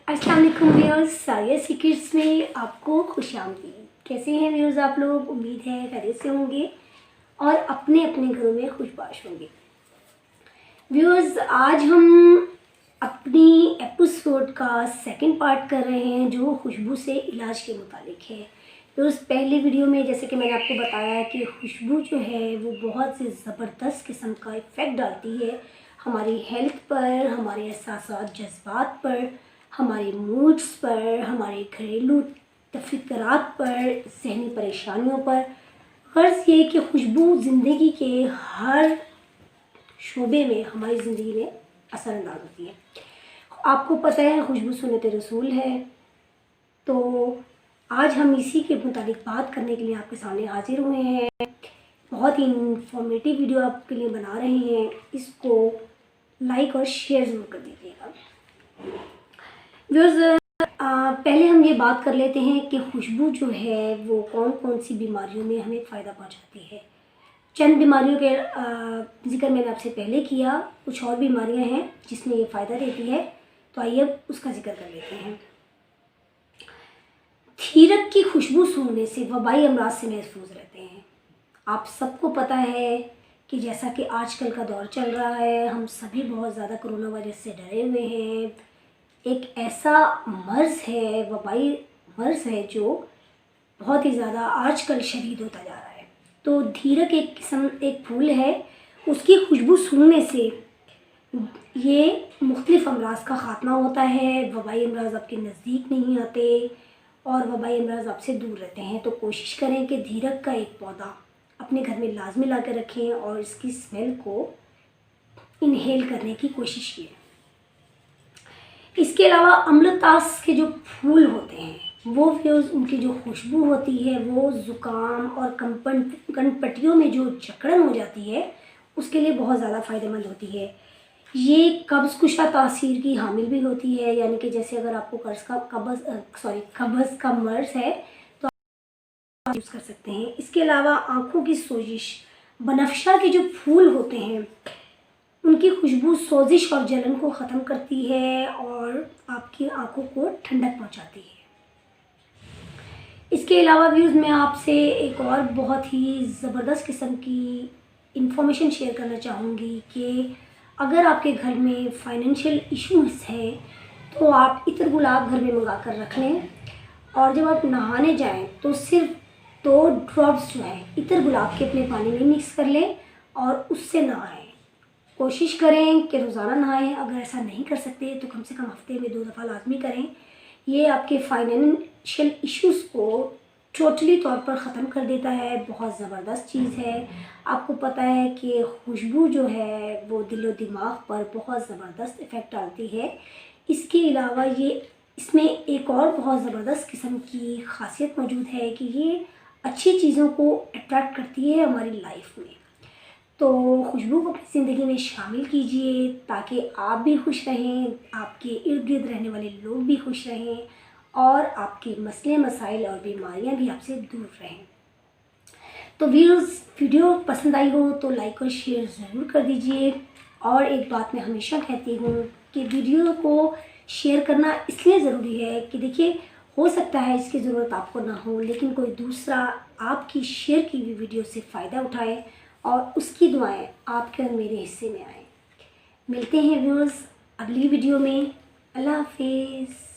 अस्सलाम वालेकुम व्यूअर्स, सारिया सीक्रेट्स में आपको खुशामदीद। कैसे हैं व्यूअर्स आप लोग? उम्मीद है खैरियत से होंगे और अपने अपने घरों में खुशबाश होंगे। व्यूअर्स, आज हम अपनी एपिसोड का सेकंड पार्ट कर रहे हैं जो खुशबू से इलाज के मुतालिक है। व्यूअर्स, पहले वीडियो में जैसे कि मैंने आपको बताया कि खुशबू जो है वो बहुत से ज़बरदस्त किस्म का इफ़ेक्ट डालती है हमारी हेल्थ पर, हमारे एहसासात जज्बात पर, हमारे मूड्स पर, हमारे घरेलू तफ़क्कुरात पर, ज़हनी परेशानियों पर। गर्ज़ ये कि खुशबू ज़िंदगी के हर शोबे में हमारी ज़िंदगी में असरअंदाज होती है। आपको पता है खुशबू सुन्नत रसूल है, तो आज हम इसी के मुताबिक बात करने के लिए आपके सामने हाजिर हुए हैं। बहुत ही इंफॉर्मेटिव वीडियो आपके लिए बना रहे हैं, इसको लाइक और शेयर ज़रूर कर दीजिएगा। व्यूअर्स, पहले हम ये बात कर लेते हैं कि खुशबू जो है वो कौन कौन सी बीमारियों में हमें फ़ायदा पहुंचाती है। चंद बीमारियों के जिक्र मैंने आपसे पहले किया, कुछ और बीमारियां हैं जिसमें ये फ़ायदा देती है, तो आइए अब उसका जिक्र कर लेते हैं। धीरक की खुशबू सूंघने से वबाई अमराज से महफूज रहते हैं। आप सबको पता है कि जैसा कि आजकल का दौर चल रहा है, हम सभी बहुत ज़्यादा कोरोना वायरस से डरे हुए हैं। एक ऐसा मर्ज़ है, वबाई मर्ज़ है जो बहुत ही ज़्यादा आजकल शदीद होता जा रहा है। तो धीरक एक फूल है, उसकी खुशबू सूंघने से ये मुख्तलिफ़ अमराज का ख़ात्मा होता है। वबाई अमराज आपके नज़दीक नहीं आते और वबाई अमराज आपसे दूर रहते हैं। तो कोशिश करें कि धीरक का एक पौधा अपने घर में लाजमी ला कर रखें और इसकी स्मेल को इनहेल करने की कोशिश कीजिए। इसके अलावा अम्लतास के जो फूल होते हैं वो फ्यूज़, उनकी जो खुशबू होती है वो ज़ुकाम और कनपट्टियों में जो जकड़न हो जाती है उसके लिए बहुत ज़्यादा फ़ायदेमंद होती है। ये कब्ज़ कुशा तासीर की हामिल भी होती है, यानी कि जैसे अगर आपको कब्ज़ का मर्ज़ है तो आप यूज़ कर सकते हैं। इसके अलावा आँखों की सोजिश, बनफशा के जो फूल होते हैं उनकी खुशबू सोजिश और जलन को ख़त्म करती है और आपकी आंखों को ठंडक पहुंचाती है। इसके अलावा व्यूज़, मैं आपसे एक और बहुत ही ज़बरदस्त किस्म की इंफॉर्मेशन शेयर करना चाहूँगी कि अगर आपके घर में फाइनेंशियल इश्यूज़ हैं तो आप इत्र गुलाब घर में मंगा कर रख लें और जब आप नहाने जाएं तो सिर्फ 2 ड्रॉप्स जो है इत्र गुलाब के अपने पानी में मिक्स कर लें और उससे नहाएं। कोशिश करें कि रोज़ाना नहाएं। अगर ऐसा नहीं कर सकते तो कम से कम हफ्ते में 2 दफ़ा लाजमी करें। ये आपके फाइनेंशियल इश्यूज़ को टोटली तौर पर ख़त्म कर देता है। बहुत ज़बरदस्त चीज़ है। आपको पता है कि खुशबू जो है वो दिलो दिमाग पर बहुत ज़बरदस्त इफ़ेक्ट डालती है। इसके अलावा इसमें एक और बहुत ज़बरदस्त किस्म की ख़ासियत मौजूद है कि ये अच्छी चीज़ों को अट्रैक्ट करती है हमारी लाइफ में। तो खुशबू को अपनी ज़िंदगी में शामिल कीजिए ताकि आप भी खुश रहें, आपके इर्द गिर्द रहने वाले लोग भी खुश रहें और आपके मसले मसाइल और बीमारियां भी आपसे दूर रहें। तो व्यूअर्स, वीडियो पसंद आई हो तो लाइक और शेयर ज़रूर कर दीजिए। और एक बात मैं हमेशा कहती हूँ कि वीडियो को शेयर करना इसलिए ज़रूरी है कि देखिए, हो सकता है इसकी ज़रूरत आपको ना हो, लेकिन कोई दूसरा आपकी शेयर की हुई वीडियो से फ़ायदा उठाए और उसकी दुआएं आपके और मेरे हिस्से में आए। मिलते हैं व्यूअर्स अगली वीडियो में। अल्लाह हाफिज़।